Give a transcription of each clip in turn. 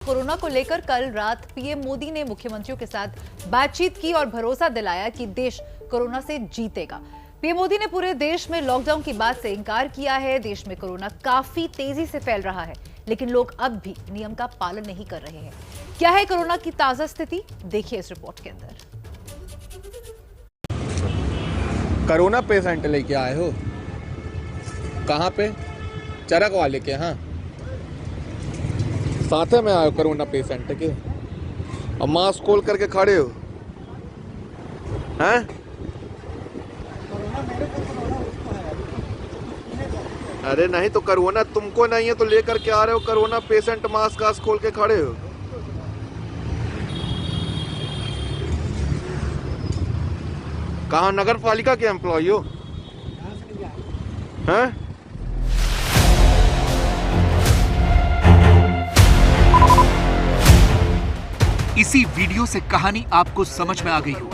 Corona को लेकर कल रात पीएम मोदी ने मुख्यमंत्रियों के साथ बातचीत की और भरोसा दिलाया कि देश कोरोना से जीतेगा। पीएम मोदी ने पूरे देश में लॉकडाउन की बात से इंकार किया है। देश में कोरोना काफी तेजी से फैल रहा है, लेकिन लोग अब भी नियम का पालन नहीं कर रहे हैं। क्या है कोरोना की ताजा स्थिति, देखिए इस रिपोर्ट के अंदर। कोरोना पेशेंट लेके आए हो? कहाँ पे? चरक वाले के यहाँ साथ में आए हो कोरोना पेशेंट के, और मास्क खोल करके खड़े हो हैं? अरे नहीं तो कोरोना तुमको नहीं है तो लेकर के आ रहे हो कोरोना पेशेंट, मास्क खोल के खड़े हो। कहाँ नगर पालिका के एम्प्लॉय हो हैं? इसी वीडियो से कहानी आपको समझ में आ गई हो,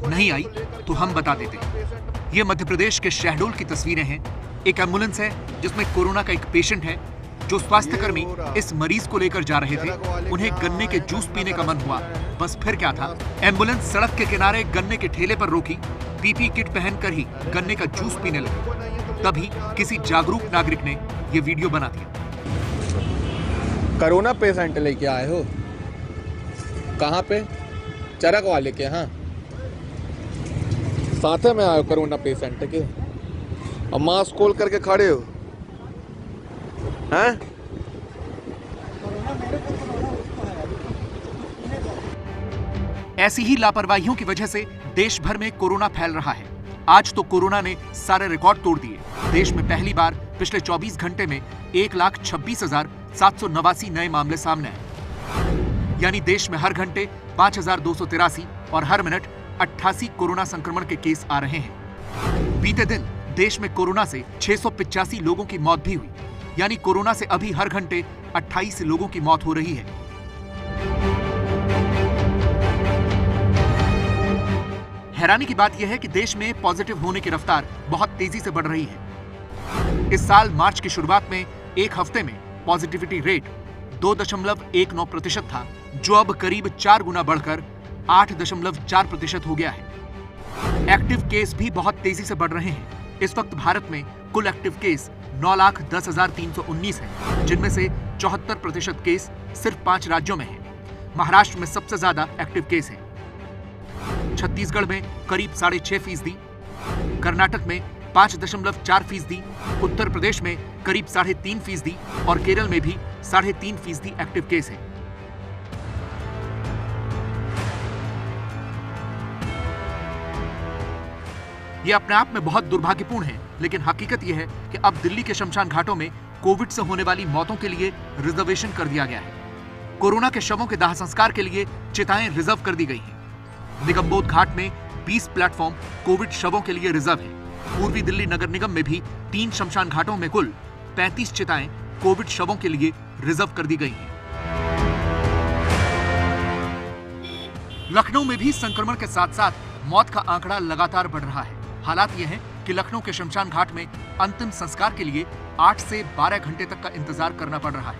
नहीं आई तो हम बता देते हैं। ये मध्य प्रदेश के शहडोल की तस्वीरें हैं। एक एम्बुलेंस है जिसमें कोरोना का एक पेशेंट है। जो स्वास्थ्यकर्मी इस मरीज को लेकर जा रहे थे, उन्हें गन्ने के जूस पीने का मन हुआ। बस फिर क्या था, एम्बुलेंस सड़क के किनारे गन्ने के ठेले पर रोकी, पीपी किट पहनकर ही गन्ने का जूस पीने लगे। तभी किसी जागरूक नागरिक ने ये वीडियो बना दिया। कोरोना पेशेंट लेके आए हो? कहाँ पे? चरक वाले के यहाँ साथ में आए हो कोरोना पेशेंट के, और मास्क खोल करके खड़े हो हैं? ऐसी ही लापरवाहियों की वजह से देश भर में कोरोना फैल रहा है। आज तो कोरोना ने सारे रिकॉर्ड तोड़ दिए। देश में पहली बार पिछले 24 घंटे में 1,26,789 नए मामले सामने आए। यानी देश में हर घंटे 5,283 और हर मिनट 88 कोरोना संक्रमण के केस आ रहे हैं। बीते दिन देश में कोरोना से 685 लोगों की मौत भी हुई। यानी कोरोना से अभी हर घंटे 28 लोगों की मौत हो रही है। हैरानी की बात यह है कि देश में पॉजिटिव होने की रफ्तार बहुत तेजी से बढ़ रही है। इस साल मार्च की शुरुआत में एक हफ्ते में पॉजिटिविटी रेट 2.19% था, जो अब करीब 4 गुना बढ़कर 8.4% हो गया है। एक्टिव केस भी बहुत तेजी से बढ़ रहे हैं। इस वक्त भारत में कुल एक्टिव केस 9,10,319 है, जिनमें से 74% केस सिर्फ 5 राज्यों में है। महाराष्ट्र में सबसे ज्यादा एक्टिव केस है। छत्तीसगढ़ में करीब 6.5%, कर्नाटक में 5.4%, उत्तर प्रदेश में करीब 3.5% और केरल में भी 3.5% एक्टिव केस है। यह अपने आप में बहुत दुर्भाग्यपूर्ण है, लेकिन हकीकत यह है कि अब दिल्ली के शमशान घाटों में कोविड से होने वाली मौतों के लिए रिजर्वेशन कर दिया गया है। कोरोना के शवों के दाह संस्कार के लिए चिताएं रिजर्व कर दी गई हैं। निगमबोध घाट में 20 प्लेटफॉर्म कोविड शवों के लिए रिजर्व है। पूर्वी दिल्ली नगर निगम में भी 3 शमशान घाटों में कुल 35 चिताएं कोविड शवों के लिए रिजर्व कर दी गई हैं। लखनऊ में भी संक्रमण के साथ साथ मौत का आंकड़ा लगातार बढ़ रहा है। हालात ये हैं कि लखनऊ के शमशान घाट में अंतिम संस्कार के लिए 8 से 12 घंटे तक का इंतजार करना पड़ रहा है।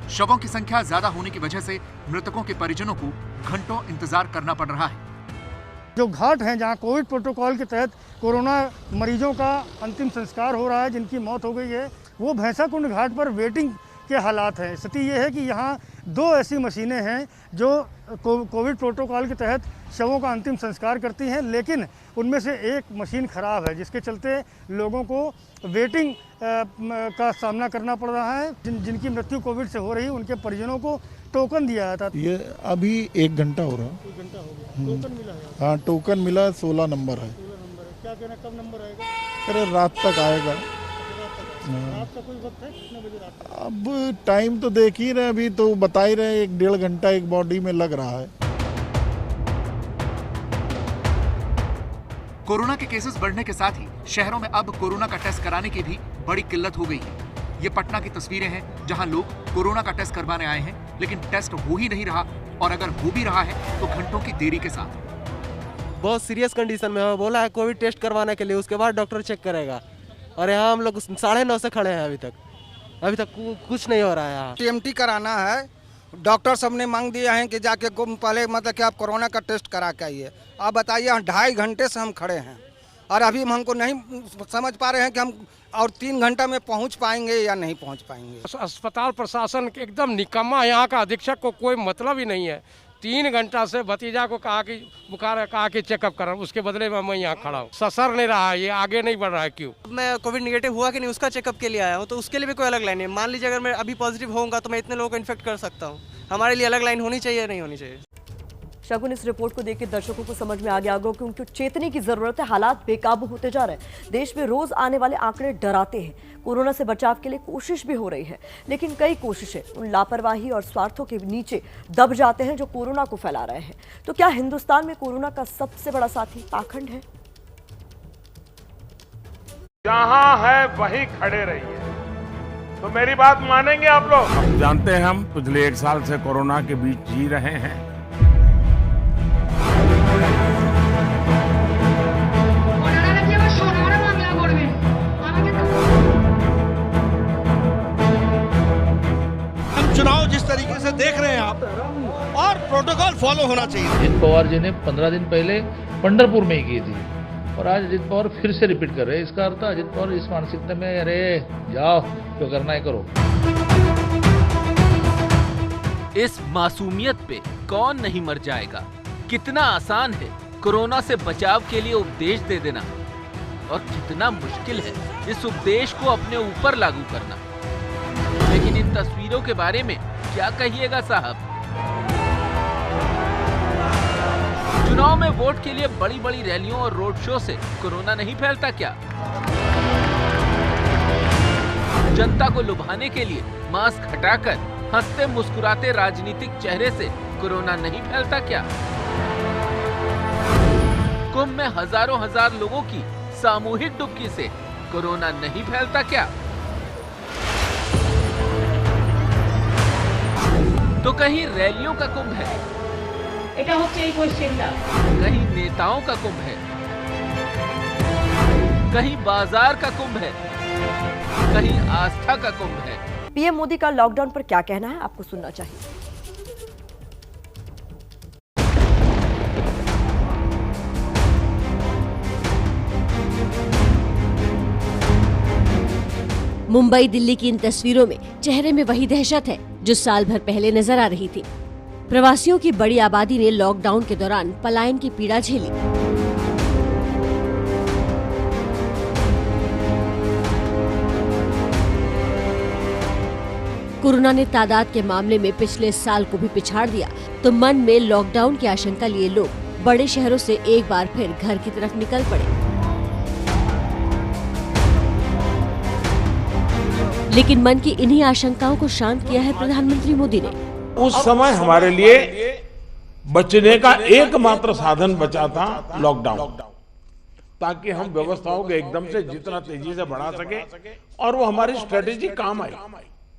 शवों की संख्या ज्यादा होने की वजह से मृतकों के परिजनों को घंटों इंतजार करना पड़ रहा है। जो घाट हैं जहां कोविड प्रोटोकॉल के तहत कोरोना मरीजों का अंतिम संस्कार हो रहा है, जिनकी मौत हो गई है, वो भैंसाकुंड घाट पर वेटिंग के हालात हैं। स्थिति ये है कि यहाँ 2 ऐसी मशीनें हैं जो कोविड प्रोटोकॉल के तहत शवों का अंतिम संस्कार करती हैं, लेकिन उनमें से एक मशीन खराब है, जिसके चलते लोगों को वेटिंग का सामना करना पड़ रहा है। जिनकी मृत्यु कोविड से हो रही है, उनके परिजनों को टोकन दिया जाता। ये अभी 1 घंटा हो रहा है। 1 घंटा हो गया। टोकन मिला है? हाँ, टोकन मिला। 16 नंबर है। 16 नंबर है। क्या कहना, कब नंबर आएगा? अरे रात तक आएगा। रात का कोई वक्त है? कितने बजे रात का? अब टाइम तो देख ही रहे, अभी तो बता ही रहे 1-1.5 घंटा एक बॉडी में लग रहा है। कोरोना के केसेस बढ़ने के साथ ही शहरों में अब कोरोना का टेस्ट कराने की भी बड़ी किल्लत हो गई है। ये पटना की तस्वीरें हैं, जहां लोग कोरोना का टेस्ट करवाने आए हैं, लेकिन टेस्ट हो ही नहीं रहा, और अगर हो भी रहा है तो घंटों की देरी के साथ। बहुत सीरियस कंडीशन में है, बोला है कोविड टेस्ट करवाने के लिए, उसके बाद डॉक्टर चेक करेगा। और यहाँ हम लोग 9:30 से खड़े हैं, अभी तक कुछ नहीं हो रहा है। यहाँ टीएमटी कराना है, डॉक्टर सब ने मांग दिया है कि जाके पहले मतलब कि आप कोरोना का टेस्ट करा के आइए। आप बताइए 2.5 घंटे से हम खड़े हैं और अभी हमको नहीं समझ पा रहे हैं कि हम और 3 घंटा में पहुंच पाएंगे या नहीं पहुंच पाएंगे। अस्पताल प्रशासन एकदम निकम्मा, यहाँ का अधीक्षक को कोई मतलब ही नहीं है। 3 घंटा से भतीजा को कहा कि बुखार है, कहा कि चेकअप करा, उसके बदले में मैं यहाँ खड़ा हूँ। ससर नहीं रहा है, ये आगे नहीं बढ़ रहा है। क्यों? मैं कोविड निगेटिव हुआ कि नहीं उसका चेकअप के लिए आया हूँ, तो उसके लिए भी कोई अलग लाइन है। मान लीजिए अगर मैं अभी पॉजिटिव होऊंगा तो मैं इतने लोगों को इन्फेक्ट कर सकता हूँ। हमारे लिए अलग लाइन होनी चाहिए, नहीं होनी चाहिए? शगुन, इस रिपोर्ट को देख के दर्शकों को समझ में आ गया होगा कि उनको चेतने की जरूरत है। हालात बेकाबू होते जा रहे हैं। देश में रोज आने वाले आंकड़े डराते हैं। कोरोना से बचाव के लिए कोशिश भी हो रही है, लेकिन कई कोशिशें उन लापरवाही और स्वार्थों के नीचे दब जाते हैं जो कोरोना को फैला रहे हैं। तो क्या हिंदुस्तान में कोरोना का सबसे बड़ा साथी पाखंड है? जहां है वहीं खड़े रहिए। तो मेरी बात मानेंगे आप लोग? हम जानते हैं हम पिछले 1 साल से कोरोना के बीच जी रहे हैं। चुनाव जिस तरीके से देख रहे हैं आप, और प्रोटोकॉल फॉलो होना चाहिए। अजित पवार जी ने 15 दिन पहले पंढरपुर में ही की थी और आज अजित पवार फिर से रिपीट कर रहे हैं। इसका अर्थ अजित पवार इस मानसिकता में, अरे जाओ जो करना है करो। इस मासूमियत पे कौन नहीं मर जाएगा। कितना आसान है कोरोना से बचाव के लिए उपदेश दे देना और कितना मुश्किल है इस उपदेश को अपने ऊपर लागू करना। लेकिन इन तस्वीरों के बारे में क्या कहिएगा साहब? चुनाव में वोट के लिए बड़ी बड़ी रैलियों और रोड शो से कोरोना नहीं फैलता क्या? जनता को लुभाने के लिए मास्क हटाकर हंसते मुस्कुराते राजनीतिक चेहरे से कोरोना नहीं फैलता क्या? कुंभ में हजारों हजार लोगों की सामूहिक डुबकी से कोरोना नहीं फैलता क्या? तो कहीं रैलियों का कुंभ है, कहीं नेताओं का कुंभ है, कहीं बाजार का कुंभ है, कहीं आस्था का कुंभ है। पीएम मोदी का लॉकडाउन पर क्या कहना है, आपको सुनना चाहिए। मुंबई दिल्ली की इन तस्वीरों में चेहरे में वही दहशत है जो साल भर पहले नजर आ रही थी। प्रवासियों की बड़ी आबादी ने लॉकडाउन के दौरान पलायन की पीड़ा झेली। कोरोना ने तादाद के मामले में पिछले साल को भी पिछाड़ दिया, तो मन में लॉकडाउन की आशंका लिए लोग बड़े शहरों से एक बार फिर घर की तरफ निकल पड़े। लेकिन मन की इन्हीं आशंकाओं को शांत किया है प्रधानमंत्री मोदी ने। उस समय हमारे लिए बचने का एकमात्र साधन बचा था लॉकडाउन, ताकि हम व्यवस्थाओं को एकदम से जितना तेजी से बढ़ा सके और वो हमारी स्ट्रेटेजी काम आई।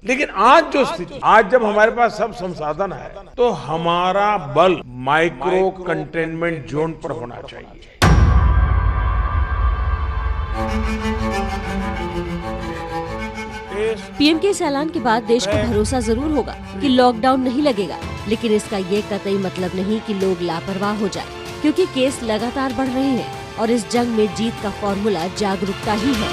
लेकिन आज जो स्थिति, आज जब हमारे पास सब संसाधन है, तो हमारा बल माइक्रो कंटेनमेंट जोन पर होना चाहिए। पीएम के इस ऐलान के बाद देश को भरोसा जरूर होगा कि लॉकडाउन नहीं लगेगा, लेकिन इसका ये कतई मतलब नहीं कि लोग लापरवाह हो जाए, क्योंकि केस लगातार बढ़ रहे हैं और इस जंग में जीत का फॉर्मूला जागरूकता ही है।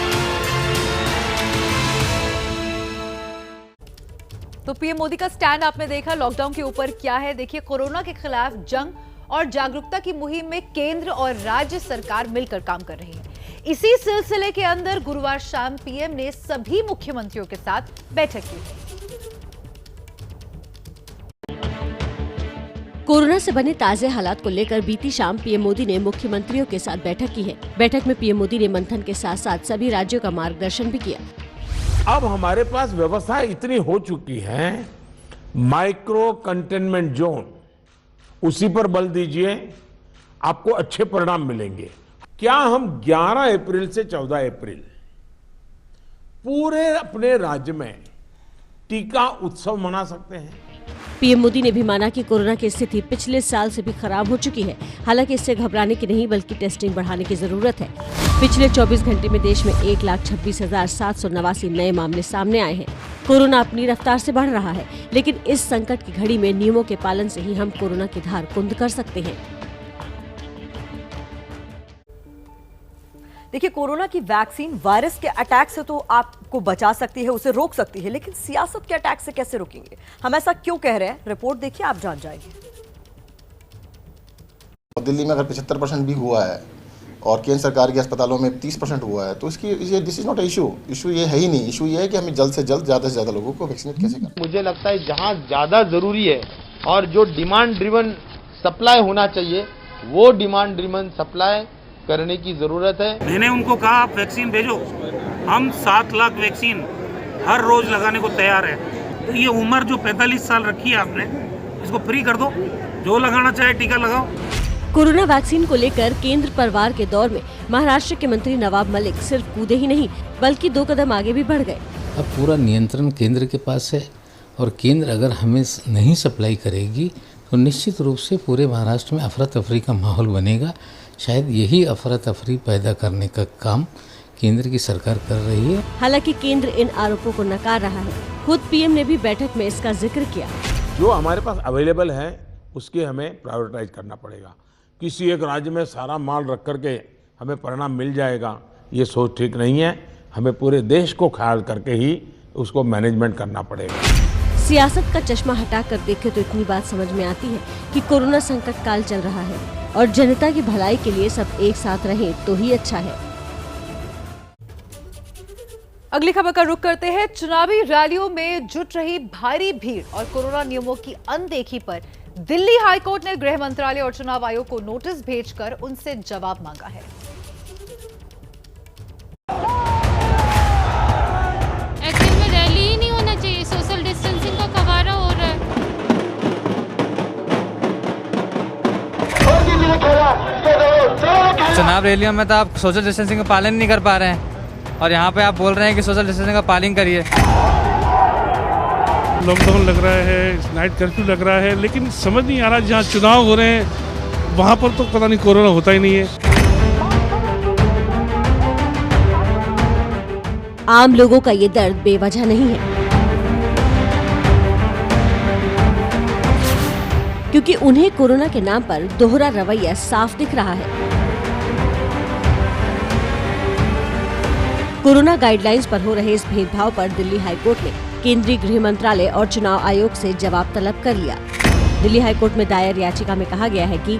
तो पीएम मोदी का स्टैंड आपने देखा, लॉकडाउन के ऊपर क्या है। देखिए, कोरोना के खिलाफ जंग और जागरूकता की मुहिम में केंद्र और राज्य सरकार मिलकर काम कर रही है। इसी सिलसिले के अंदर गुरुवार शाम पीएम ने सभी मुख्यमंत्रियों के साथ बैठक की। कोरोना से बने ताजे हालात को लेकर बीती शाम पीएम मोदी ने मुख्यमंत्रियों के साथ बैठक की है। बैठक में पीएम मोदी ने मंथन के साथ साथ सभी राज्यों का मार्गदर्शन भी किया। अब हमारे पास व्यवस्था इतनी हो चुकी है, माइक्रो कंटेनमेंट जोन, उसी पर बल दीजिए, आपको अच्छे परिणाम मिलेंगे। क्या हम 11 अप्रैल से 14 अप्रैल पूरे अपने राज्य में टीका उत्सव मना सकते हैं? पीएम मोदी ने भी माना कि कोरोना की स्थिति पिछले साल से भी खराब हो चुकी है। हालांकि इससे घबराने की नहीं, बल्कि टेस्टिंग बढ़ाने की जरूरत है। पिछले 24 घंटे में देश में 1,26,789 नए मामले सामने आए हैं। कोरोना अपनी रफ्तार से बढ़ रहा है, लेकिन इस संकट की घड़ी में नियमों के पालन से ही हम कोरोना की धार कुंद कर सकते हैं। देखिए, कोरोना की वैक्सीन वायरस के अटैक से तो आपको बचा सकती है, उसे रोक सकती है, लेकिन सियासत के अटैक से कैसे रोकेंगे? हम ऐसा क्यों कह रहे हैं, रिपोर्ट देखिए, आप जान जाएंगे। दिल्ली में अगर 75% भी हुआ है और केंद्र सरकार के अस्पतालों में 30% हुआ है, तो इसकी ये दिस इज नॉट इशू ये है ही नहीं। इशू ये है कि हमें जल्द से जल्द ज़्यादा से ज़्यादा लोगों को वैक्सीनेट कैसे करें। मुझे लगता है जहाँ ज़्यादा ज़रूरी है और जो डिमांड ड्रिवन सप्लाई होना चाहिए, वो डिमांड ड्रिवन सप्लाई करने की ज़रूरत है। मैंने उनको कहा आप वैक्सीन भेजो, हम 7 लाख वैक्सीन हर रोज लगाने को तैयार है। तो ये उम्र जो 45 साल रखी है आपने, इसको फ्री कर दो, जो लगाना चाहे टीका लगाओ। कोरोना वैक्सीन को लेकर केंद्र परवार के दौर में महाराष्ट्र के मंत्री नवाब मलिक सिर्फ कूदे ही नहीं, बल्कि 2 कदम आगे भी बढ़ गए। अब पूरा नियंत्रण केंद्र के पास है और केंद्र अगर हमें नहीं सप्लाई करेगी तो निश्चित रूप से पूरे महाराष्ट्र में अफरा तफरी का माहौल बनेगा। शायद यही अफरा तफरी पैदा करने का काम केंद्र की सरकार कर रही है। हालांकि केंद्र इन आरोपों को नकार रहा है। खुद पीएम ने भी बैठक में इसका जिक्र किया। जो हमारे पास अवेलेबल है उसके हमें प्रायोरिटाइज करना पड़ेगा। किसी एक राज्य में सारा माल रख करके हमें परिणाम मिल जाएगा, ये सोच ठीक नहीं है। हमें पूरे देश को ख्याल करके ही उसको मैनेजमेंट करना पड़ेगा। सियासत का चश्मा हटाकर देखें तो इतनी बात समझ में आती है कि कोरोना संकट काल चल रहा है और जनता की भलाई के लिए सब एक साथ रहें तो ही अच्छा है। अगली खबर का रुख करते हैं। चुनावी रैलियों में जुट रही भारी भीड़ और कोरोना नियमों की अनदेखी पर दिल्ली हाईकोर्ट ने गृह मंत्रालय और चुनाव आयोग को नोटिस भेजकर उनसे जवाब मांगा है। एक्चुअल में रैली ही नहीं होना चाहिए, सोशल डिस्टेंसिंग का कवारा हो रहा है। चुनाव रैलियों में तो आप सोशल डिस्टेंसिंग का पालन नहीं कर पा रहे हैं और यहाँ पे आप बोल रहे हैं कि सोशल डिस्टेंसिंग का पालन करिए। लॉकडाउन लग रहा है, नाइट कर्फ्यू लग रहा है, लेकिन समझ नहीं आ रहा जहाँ चुनाव हो रहे हैं वहाँ पर तो पता नहीं कोरोना होता ही नहीं है। आम लोगों का ये दर्द बेवजह नहीं है, क्योंकि उन्हें कोरोना के नाम पर दोहरा रवैया साफ दिख रहा है। कोरोना गाइडलाइंस पर हो रहे इस भेदभाव पर दिल्ली हाईकोर्ट ने केंद्रीय गृह मंत्रालय और चुनाव आयोग से जवाब तलब कर लिया। दिल्ली हाईकोर्ट में दायर याचिका में कहा गया है कि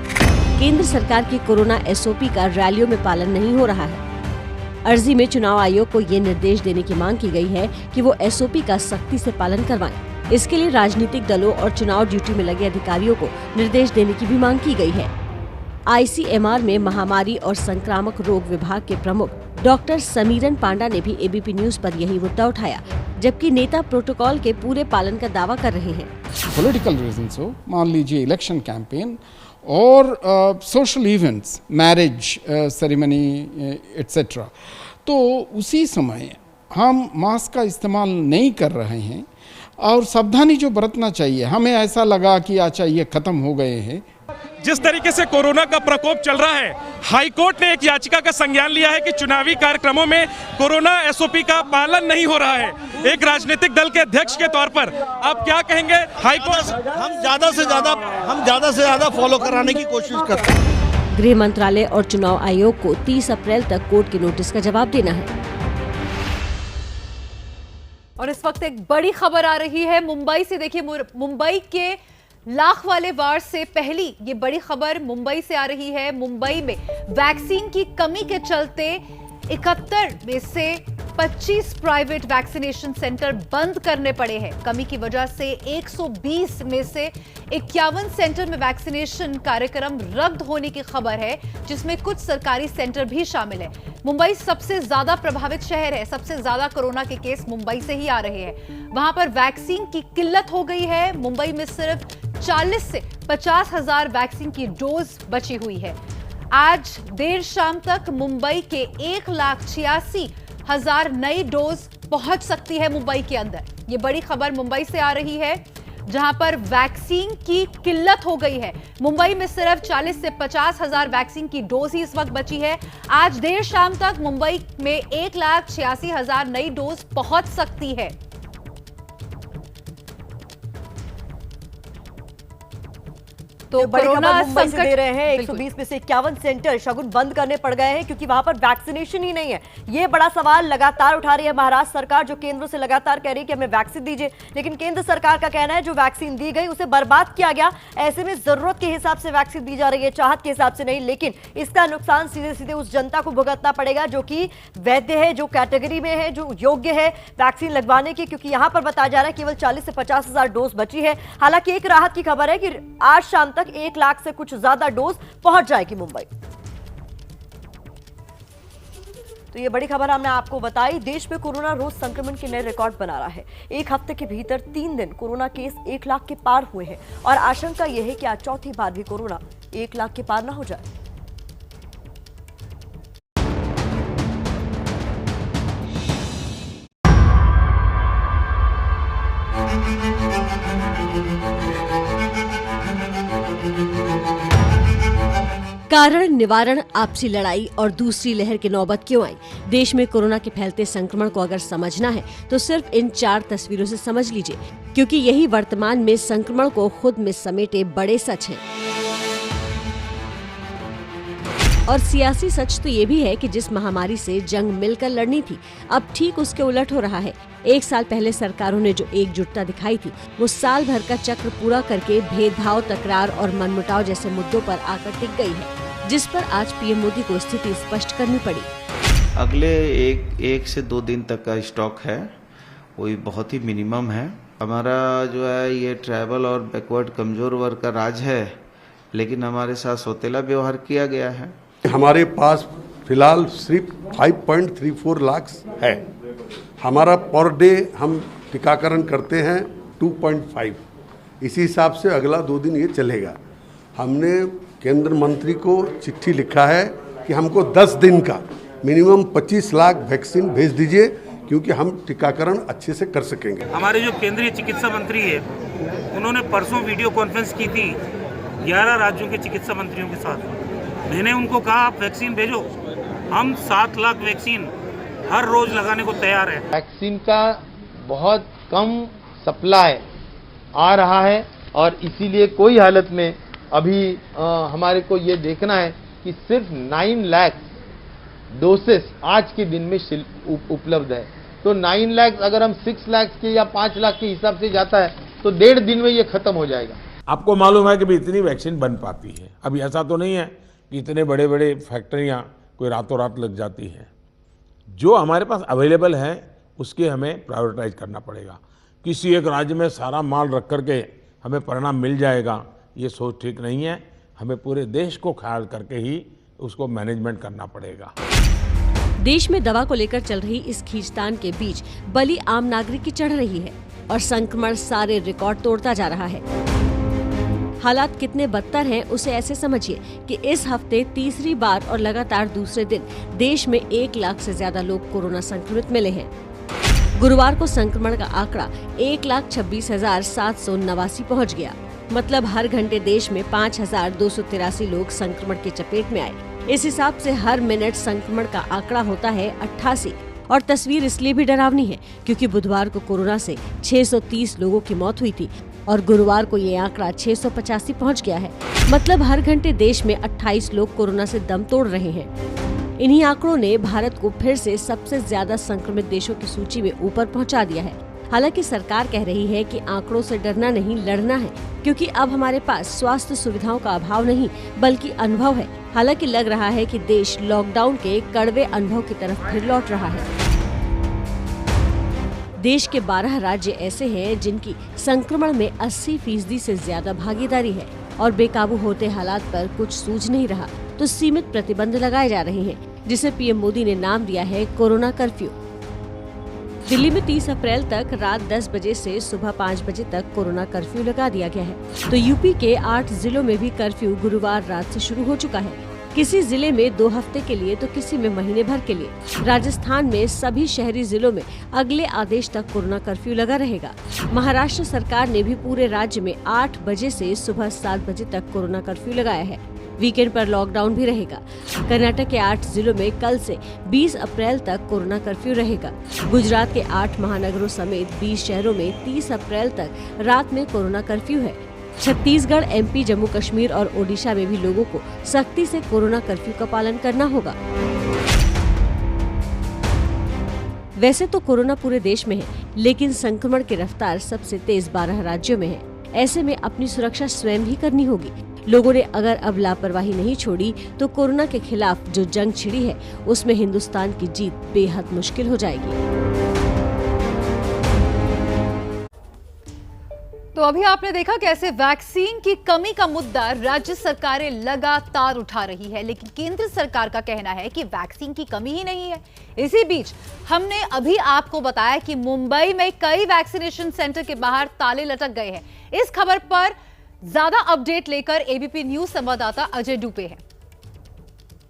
केंद्र सरकार की कोरोना एसओपी का रैलियों में पालन नहीं हो रहा है। अर्जी में चुनाव आयोग को ये निर्देश देने की मांग की गई है कि वो एसओपी का सख्ती से पालन करवाएं। इसके लिए राजनीतिक दलों और चुनाव ड्यूटी में लगे अधिकारियों को निर्देश देने की भी मांग की गई है। आईसीएमआर में महामारी और संक्रामक रोग विभाग के प्रमुख डॉक्टर समीरन पांडा ने भी एबीपी न्यूज पर यही मुद्दा उठाया, जबकि नेता प्रोटोकॉल के पूरे पालन का दावा कर रहे हैं। पॉलिटिकल रीजंस हो, मान लीजिए इलेक्शन कैंपेन और social events, marriage ceremony etcetera, तो उसी समय हम मास्क का इस्तेमाल नहीं कर रहे हैं और सावधानी जो बरतना चाहिए, हमें ऐसा लगा कि अच्छा ये खत्म हो गए हैं। जिस तरीके से कोरोना का प्रकोप चल रहा है, हाईकोर्ट ने एक याचिका का संज्ञान लिया है कि चुनावी कार्यक्रमों में कोरोना एसओपी का पालन नहीं हो रहा है। एक राजनीतिक दल के अध्यक्ष के तौर पर आप क्या कहेंगे? हाईकोर्ट हम ज्यादा से ज्यादा फॉलो कराने की कोशिश करते हैं। गृह मंत्रालय और चुनाव आयोग को 30 अप्रैल तक कोर्ट के नोटिस का जवाब देना है। और इस वक्त एक बड़ी खबर आ रही है मुंबई से। देखिए, मुंबई के लाख वाले वार से पहली ये बड़ी खबर मुंबई से आ रही है। मुंबई में वैक्सीन की कमी के चलते 71 में से 25 प्राइवेट वैक्सीनेशन सेंटर बंद करने पड़े हैं। कमी की वजह से 120 में से 51 सेंटर में वैक्सीनेशन कार्यक्रम रद्द होने की खबर है, जिसमें कुछ सरकारी सेंटर भी शामिल है। मुंबई सबसे ज्यादा प्रभावित शहर है, सबसे ज्यादा कोरोना के केस मुंबई से ही आ रहे हैं। वहां पर वैक्सीन की किल्लत हो गई है। मुंबई में सिर्फ 40 से 50 हजार वैक्सीन की डोज बची हुई है। आज देर शाम तक मुंबई के 1,86,000 नई डोज पहुंच सकती है मुंबई के अंदर। ये बड़ी खबर मुंबई से आ रही है। जहां पर वैक्सीन की किल्लत हो गई है। मुंबई में सिर्फ 40 से 50 हजार वैक्सीन की डोज ही इस वक्त बची है। आज देर शाम तक मुंबई में 1,86,000 नई डोज पहुंच सकती है। तो बड़ी खबर मुंबई से दे रहे हैं। 120 में से 51 सेंटर शगुन बंद करने पड़ गए हैं क्योंकि वहां पर वैक्सीनेशन ही नहीं है। ये बड़ा सवाल लगातार उठा रही है महाराष्ट्र सरकार, जो केंद्र से लगातार कह रही है कि हमें वैक्सीन दीजिए, लेकिन केंद्र सरकार का कहना है जो वैक्सीन दी गई उसे बर्बाद किया गया। ऐसे में जरूरत के हिसाब से वैक्सीन दी जा रही है, चाहत के हिसाब से नहीं, लेकिन इसका नुकसान सीधे सीधे उस जनता को भुगतना पड़ेगा जो कि वैद्य है, जो कैटेगरी में है, जो योग्य है वैक्सीन लगवाने की, क्योंकि यहां पर बताया जा रहा है केवल 40 से 50 हजार डोज बची है। हालांकि एक राहत की खबर है कि आज शाम तक 1 लाख से कुछ ज्यादा डोज पहुंच जाएगी मुंबई। तो ये बड़ी खबर हमने आपको बताई। देश में कोरोना रोज संक्रमण के नए रिकॉर्ड बना रहा है। एक हफ्ते के भीतर 3 दिन कोरोना केस 1 लाख के पार हुए हैं और आशंका यह है कि आज चौथी बार भी कोरोना 1 लाख के पार न हो जाए। कारण, निवारण, आपसी लड़ाई और दूसरी लहर की नौबत क्यों आई? देश में कोरोना के फैलते संक्रमण को अगर समझना है तो सिर्फ इन 4 तस्वीरों से समझ लीजिए, क्योंकि यही वर्तमान में संक्रमण को खुद में समेटे बड़े सच हैं। और सियासी सच तो ये भी है कि जिस महामारी से जंग मिलकर लड़नी थी, अब ठीक उसके उलट हो रहा है। 1 साल पहले सरकारों ने जो एकजुटता दिखाई थी, वो साल भर का चक्र पूरा करके भेदभाव, तकरार और मनमुटाव जैसे मुद्दों पर आकर टिक गई है, जिस पर आज पीएम मोदी को स्थिति स्पष्ट करनी पड़ी। अगले एक से 2 दिन तक का स्टॉक है, वो बहुत ही मिनिमम है। हमारा जो है ये ट्राइबल और बैकवर्ड कमजोर वर्ग का राज है, लेकिन हमारे साथ सौतेला व्यवहार किया गया है। हमारे पास फिलहाल सिर्फ 5.34 लाख है। हमारा पर डे हम टीकाकरण करते हैं 2.5। इसी हिसाब से अगला 2 दिन ये चलेगा। हमने केंद्र मंत्री को चिट्ठी लिखा है कि हमको 10 दिन का मिनिमम 25 लाख वैक्सीन भेज दीजिए, क्योंकि हम टीकाकरण अच्छे से कर सकेंगे। हमारे जो केंद्रीय चिकित्सा मंत्री है, उन्होंने परसों वीडियो कॉन्फ्रेंस की थी 11 राज्यों के चिकित्सा मंत्रियों के साथ। मैंने उनको कहा आप वैक्सीन भेजो, हम 7 लाख वैक्सीन हर रोज लगाने को तैयार है। वैक्सीन का बहुत कम सप्लाई आ रहा है और इसीलिए कोई हालत में अभी हमारे को ये देखना है कि सिर्फ 9 लाख डोसेस आज के दिन में उपलब्ध है। तो 9 लाख अगर हम 6 लाख के या 5 लाख के हिसाब से जाता है तो 1.5 दिन में ये खत्म हो जाएगा। आपको मालूम है कि भी इतनी वैक्सीन बन पाती है। अभी ऐसा तो नहीं है कि इतने बड़े बड़े फैक्ट्रियां कोई रातों रात लग जाती है। जो हमारे पास अवेलेबल है उसके हमें प्रायोरिटाइज करना पड़ेगा। किसी एक राज्य में सारा माल रख करके हमें परिणाम मिल जाएगा, ये सोच ठीक नहीं है। हमें पूरे देश को ख्याल करके ही उसको मैनेजमेंट करना पड़ेगा। देश में दवा को लेकर चल रही इस खींचतान के बीच बलि आम नागरिक की चढ़ रही है और संक्रमण सारे रिकॉर्ड तोड़ता जा रहा है। हालात कितने बदतर हैं उसे ऐसे समझिए कि इस हफ्ते तीसरी बार और लगातार दूसरे दिन देश में 1 लाख से ज्यादा लोग कोरोना संक्रमित मिले हैं। गुरुवार को संक्रमण का आंकड़ा 1,26,789 पहुंच गया। मतलब हर घंटे देश में 5,283 लोग संक्रमण की चपेट में आए। इस हिसाब से हर मिनट संक्रमण का आंकड़ा होता है 88। और तस्वीर इसलिए भी डरावनी है क्योंकि बुधवार को कोरोना से 630 लोगों की मौत हुई थी और गुरुवार को ये आंकड़ा 685 पहुंच गया है। मतलब हर घंटे देश में 28 लोग कोरोना से दम तोड़ रहे हैं। इन्हीं आंकड़ों ने भारत को फिर से सबसे ज्यादा संक्रमित देशों की सूची में ऊपर पहुंचा दिया है। हालांकि सरकार कह रही है कि आंकड़ों से डरना नहीं, लड़ना है, क्योंकि अब हमारे पास स्वास्थ्य सुविधाओं का अभाव नहीं बल्कि अनुभव है। हालांकि लग रहा है कि देश लॉकडाउन के कड़वे अनुभव की तरफ फिर लौट रहा है। देश के 12 राज्य ऐसे हैं जिनकी संक्रमण में 80% से ज्यादा भागीदारी है और बेकाबू होते हालात पर कुछ सूझ नहीं रहा तो सीमित प्रतिबंध लगाए जा रहे हैं, जिसे पीएम मोदी ने नाम दिया है कोरोना कर्फ्यू। दिल्ली में 30 अप्रैल तक रात 10 बजे से सुबह 5 बजे तक कोरोना कर्फ्यू लगा दिया गया है। तो यूपी के 8 जिलों में भी कर्फ्यू गुरुवार रात से शुरू हो चुका है। किसी जिले में 2 हफ्ते के लिए तो किसी में महीने भर के लिए। राजस्थान में सभी शहरी जिलों में अगले आदेश तक कोरोना कर्फ्यू लगा रहेगा। महाराष्ट्र सरकार ने भी पूरे राज्य में 8 बजे से सुबह 7 बजे तक कोरोना कर्फ्यू लगाया है। वीकेंड पर लॉकडाउन भी रहेगा। कर्नाटक के 8 जिलों में कल से 20 अप्रैल तक कोरोना कर्फ्यू रहेगा। गुजरात के 8 महानगरों समेत 20 शहरों में 30 अप्रैल तक रात में कोरोना कर्फ्यू है। छत्तीसगढ़, एमपी, जम्मू कश्मीर और ओडिशा में भी लोगों को सख्ती से कोरोना कर्फ्यू का पालन करना होगा। वैसे तो कोरोना पूरे देश में है, लेकिन संक्रमण की रफ्तार सबसे तेज 12 राज्यों में है। ऐसे में अपनी सुरक्षा स्वयं ही करनी होगी। लोगों ने अगर अब लापरवाही नहीं छोड़ी तो कोरोना के खिलाफ जो जंग छिड़ी है उसमें हिंदुस्तान की जीत बेहद मुश्किल हो जाएगी। तो अभी आपने देखा कैसे वैक्सीन की कमी का मुद्दा राज्य सरकारें लगातार उठा रही है, लेकिन केंद्र सरकार का कहना है कि वैक्सीन की कमी ही नहीं है। इसी बीच हमने अभी आपको बताया कि मुंबई में कई वैक्सीनेशन सेंटर के बाहर ताले लटक गए हैं। इस खबर पर ज्यादा अपडेट लेकर एबीपी न्यूज संवाददाता अजय डुबे हैं।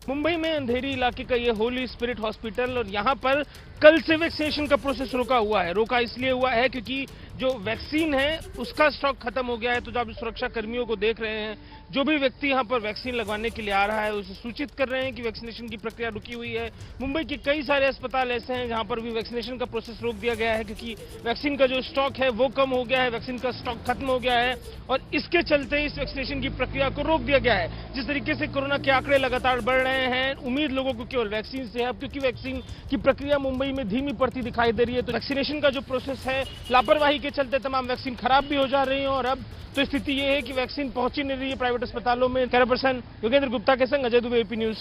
मुंबई में अंधेरी इलाके का ये होली स्पिरिट हॉस्पिटल, और यहाँ पर कल से वैक्सीनेशन का प्रोसेस रुका हुआ है। रोका इसलिए हुआ है क्योंकि जो वैक्सीन है उसका स्टॉक खत्म हो गया है। तो जब सुरक्षा कर्मियों को देख रहे हैं, जो भी व्यक्ति यहाँ पर वैक्सीन लगवाने के लिए आ रहा है उसे सूचित कर रहे हैं कि वैक्सीनेशन की प्रक्रिया रुकी हुई है। मुंबई के कई सारे अस्पताल ऐसे हैं जहाँ पर भी वैक्सीनेशन का प्रोसेस रोक दिया गया है क्योंकि वैक्सीन का जो स्टॉक है वो कम हो गया है, वैक्सीन का स्टॉक खत्म हो गया है और इसके चलते इस वैक्सीनेशन की प्रक्रिया को रोक दिया गया है। जिस तरीके से कोरोना के आंकड़े लगातार बढ़ रहे हैं, उम्मीद लोगों को केवल वैक्सीन से है। अब क्योंकि वैक्सीन की प्रक्रिया मुंबई में धीमी पड़ती दिखाई दे रही है, तो वैक्सीनेशन का जो प्रोसेस है लापरवाही के चलते तमाम वैक्सीन खराब भी हो जा रही है और अब तो स्थिति ये है कि वैक्सीन पहुंच ही नहीं रही है प्राइवेट अस्पतालों में। कैमरा पर्सन योगेंद्र गुप्ता के संग अजय दुबे, एबीपी न्यूज,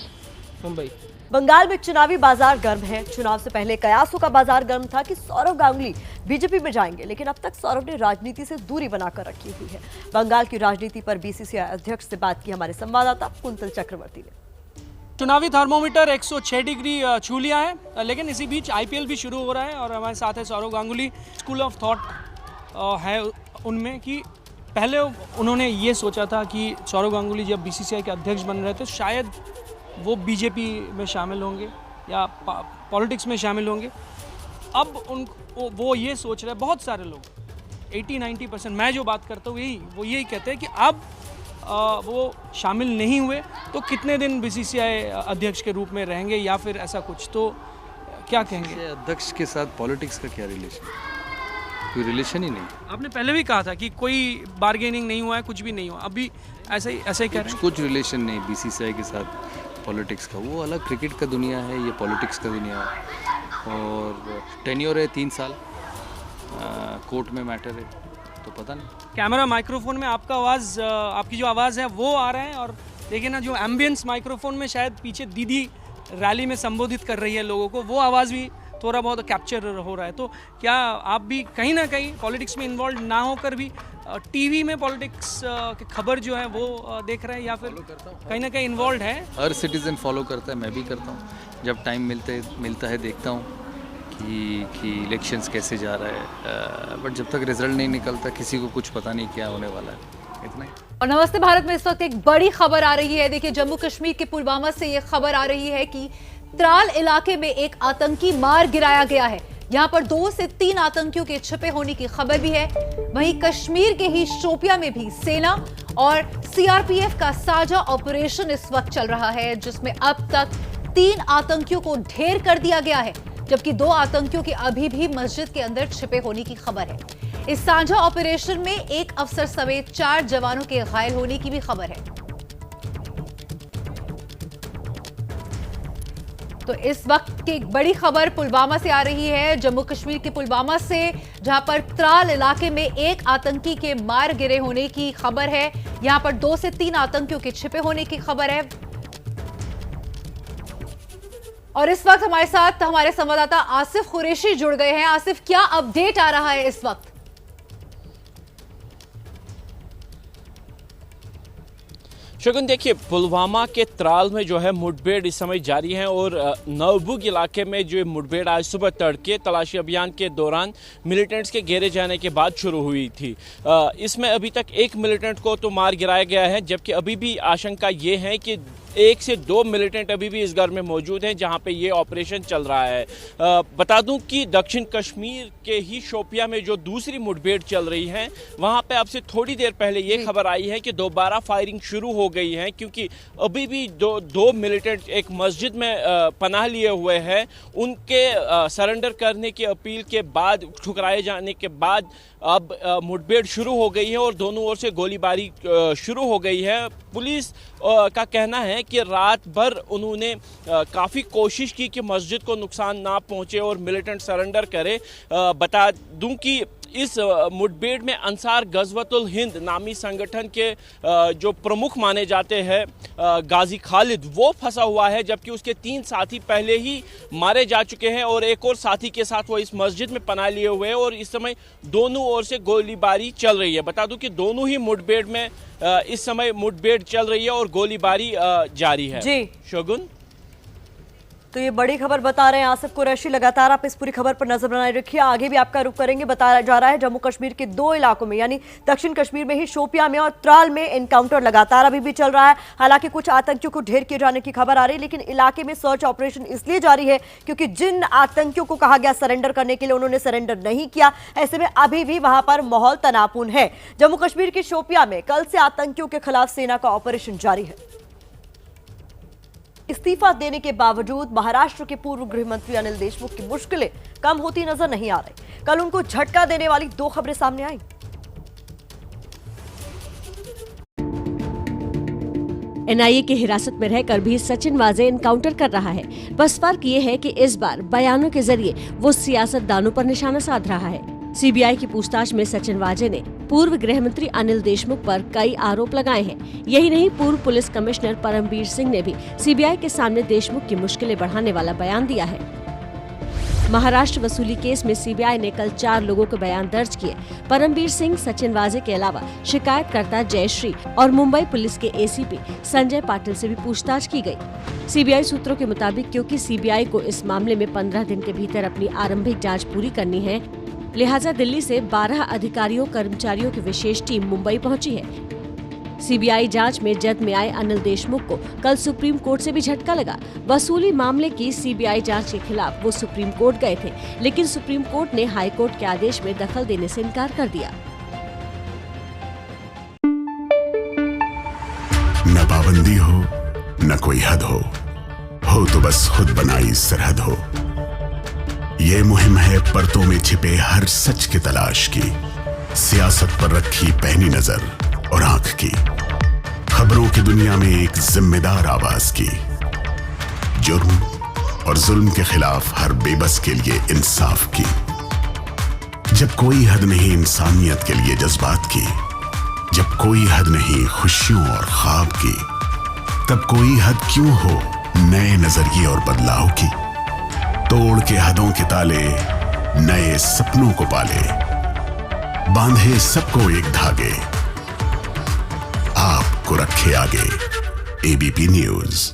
मुंबई। बंगाल में चुनावी बाजार गर्म है। चुनाव से पहले कयासों का बाजार गर्म था कि सौरव गांगुली बीजेपी में जाएंगे, लेकिन अब तक सौरव ने राजनीति से दूरी बनाकर रखी हुई है। बंगाल की राजनीति पर बीसीसीआई अध्यक्ष से बात की हमारे संवाददाता कुंतल चक्रवर्ती ने। चुनावी थर्मोमीटर 106 डिग्री छू लिया है, लेकिन इसी बीच आईपीएल भी शुरू हो रहा है और हमारे साथ है Sourav Ganguly. School of thought है उनमें कि पहले उन्होंने ये सोचा था कि सौरव गांगुली जब बीसीसीआई के अध्यक्ष बन रहे थे शायद वो बीजेपी में शामिल होंगे या पॉलिटिक्स में शामिल होंगे। अब वो ये सोच रहे, बहुत सारे लोग 80-90% मैं जो बात करता हूँ यही कहते हैं कि अब वो शामिल नहीं हुए तो कितने दिन बीसीसीआई अध्यक्ष के रूप में रहेंगे या फिर ऐसा कुछ, तो क्या कहेंगे? अध्यक्ष के साथ पॉलिटिक्स का क्या रिलेशन? कोई रिलेशन ही नहीं। आपने पहले भी कहा था कि कोई बार्गेनिंग नहीं हुआ है, कुछ भी नहीं हुआ, अभी ऐसे ही कह रहे हैं। कुछ रिलेशन नहीं बीसीसीआई के साथ पॉलिटिक्स का। वो अलग क्रिकेट का दुनिया है, ये पॉलिटिक्स का दुनिया है और टेन्योर है 3 साल, कोर्ट में मैटर है तो पता नहीं। कैमरा माइक्रोफोन में आपका आवाज़, आपकी जो आवाज़ है वो आ रहा है और देखिए ना जो एम्बियंस माइक्रोफोन में शायद पीछे दीदी रैली में संबोधित कर रही है लोगों को, वो आवाज़ भी थोड़ा बहुत कैप्चर हो रहा है। तो क्या आप भी कहीं ना कहीं पॉलिटिक्स में इन्वॉल्व ना होकर भी टीवी में पॉलिटिक्स की खबर जो है वो देख रहे हैं या फिर कहीं ना कहीं इन्वॉल्व है? हर सिटीजन फॉलो करता है, मैं भी करता हूँ। जब टाइम मिलता है देखता हूँ कि इलेक्शंस कैसे जा रहा है, बट जब तक रिजल्ट नहीं निकलता किसी को कुछ पता नहीं क्या होने वाला है, इतना ही। और नमस्ते भारत में इस वक्त एक बड़ी खबर आ रही है। देखिए, जम्मू कश्मीर के पुलवामा से ये खबर आ रही है कि त्राल इलाके में एक आतंकी मार गिराया गया है। यहाँ पर 2 से 3 आतंकियों के छिपे होने की खबर भी है। वहीं कश्मीर के ही शोपिया में भी सेना और सीआरपीएफ का साझा ऑपरेशन इस वक्त चल रहा है, जिसमें अब तक 3 आतंकियों को ढेर कर दिया गया है, जबकि 2 आतंकियों के अभी भी मस्जिद के अंदर छिपे होने की खबर है। इस साझा ऑपरेशन में एक अफसर समेत 4 जवानों के घायल होने की भी खबर है। तो इस वक्त की एक बड़ी खबर पुलवामा से आ रही है, जम्मू कश्मीर के पुलवामा से, जहां पर त्राल इलाके में एक आतंकी के मार गिरे होने की खबर है। यहां पर 2 से 3 आतंकियों के छिपे होने की खबर है। और इस वक्त हमारे साथ हमारे संवाददाता आसिफ कुरैशी जुड़ गए हैं। आसिफ, क्या अपडेट आ रहा है इस वक्त? शगुन, देखिए पुलवामा के त्राल में जो है मुठभेड़ इस समय जारी है और नवबुग इलाके में जो मुठभेड़ आज सुबह तड़के तलाशी अभियान के दौरान मिलिटेंट्स के घेरे जाने के बाद शुरू हुई थी। इसमें अभी तक एक मिलिटेंट को तो मार गिराया गया है, जबकि अभी भी आशंका ये है कि 1 से 2 मिलिटेंट अभी भी इस घर में मौजूद हैं जहां पे ये ऑपरेशन चल रहा है। बता दूं कि दक्षिण कश्मीर के ही शोपिया में जो दूसरी मुठभेड़ चल रही है वहां पे अब से थोड़ी देर पहले ये खबर आई है कि दोबारा फायरिंग शुरू हो गई है, क्योंकि अभी भी दो मिलिटेंट एक मस्जिद में पनाह लिए हुए हैं। उनके सरेंडर करने की अपील के बाद, ठुकराए जाने के बाद अब मुठभेड़ शुरू हो गई है और दोनों ओर से गोलीबारी शुरू हो गई है। पुलिस का कहना है कि रात भर उन्होंने काफ़ी कोशिश की कि मस्जिद को नुकसान ना पहुंचे और मिलिटेंट सरेंडर करे। बता दूं कि इस मुठभेड़ में अंसार गज़वतुल हिंद नामी संगठन के जो प्रमुख माने जाते हैं गाजी खालिद, वो फंसा हुआ है, जबकि उसके 3 साथी पहले ही मारे जा चुके हैं और एक और साथी के साथ वो इस मस्जिद में पनाह लिए हुए हैं और इस समय दोनों ओर से गोलीबारी चल रही है। बता दूं कि दोनों ही मुठभेड़ में इस समय मुठभेड़ चल रही है और गोलीबारी जारी है। जी शगुन, तो ये बड़ी खबर बता रहे हैं आसिफ कुरैशी। लगातार आप इस पूरी खबर पर नजर बनाए रखिए, आगे भी आपका रुख करेंगे। बताया जा रहा है जम्मू कश्मीर के 2 इलाकों में, यानी दक्षिण कश्मीर में ही शोपिया में और त्राल में एनकाउंटर लगातार अभी भी चल रहा है। हालांकि कुछ आतंकियों को ढेर किए जाने की खबर आ रही है, लेकिन इलाके में सर्च ऑपरेशन इसलिए जारी है क्योंकि जिन आतंकियों को कहा गया सरेंडर करने के लिए, उन्होंने सरेंडर नहीं किया। ऐसे में अभी भी वहां पर माहौल तनावपूर्ण है। जम्मू कश्मीर के शोपिया में कल से आतंकियों के खिलाफ सेना का ऑपरेशन जारी है। इस्तीफा देने के बावजूद महाराष्ट्र के पूर्व गृह मंत्री अनिल देशमुख की मुश्किलें कम होती नजर नहीं आ रही। कल उनको झटका देने वाली 2 खबरें सामने आई। एनआईए की हिरासत में रहकर भी सचिन वाजे एनकाउंटर कर रहा है। बस फर्क ये है कि इस बार बयानों के जरिए वो सियासतदानों पर निशाना साध रहा है। सीबीआई की पूछताछ में सचिन वाजे ने पूर्व गृह मंत्री अनिल देशमुख पर कई आरोप लगाए हैं। यही नहीं, पूर्व पुलिस कमिश्नर परमबीर सिंह ने भी सीबीआई के सामने देशमुख की मुश्किलें बढ़ाने वाला बयान दिया है। महाराष्ट्र वसूली केस में सीबीआई ने कल 4 लोगों के बयान दर्ज किए। परमबीर सिंह, सचिन वाजे के अलावा शिकायतकर्ता जयश्री और मुंबई पुलिस के एसीपी संजय पाटिल से भी पूछताछ की गई। सीबीआई सूत्रों के मुताबिक क्योंकि सीबीआई को इस मामले में 15 दिन के भीतर अपनी आरंभिक जाँच पूरी करनी है, लिहाजा दिल्ली से 12 अधिकारियों कर्मचारियों की विशेष टीम मुंबई पहुंची है। सीबीआई जांच में जद में आए अनिल देशमुख को कल सुप्रीम कोर्ट से भी झटका लगा। वसूली मामले की सीबीआई जांच के खिलाफ वो सुप्रीम कोर्ट गए थे, लेकिन सुप्रीम कोर्ट ने हाई कोर्ट के आदेश में दखल देने से इनकार कर दिया। न पाबंदी हो न कोई हद हो तो बस खुद बनाई सरहद हो। ये मुहिम है परतों में छिपे हर सच की तलाश की, सियासत पर रखी पैनी नजर और आंख की, खबरों की दुनिया में एक जिम्मेदार आवाज की, जुर्म और जुल्म के खिलाफ हर बेबस के लिए इंसाफ की। जब कोई हद नहीं इंसानियत के लिए जज्बात की, जब कोई हद नहीं खुशियों और ख्वाब की, तब कोई हद क्यों हो नए नजरिए और बदलाव की। तोड़ के हदों के ताले नए सपनों को पाले, बांधे सबको एक धागे, आपको रखे आगे। ABP news.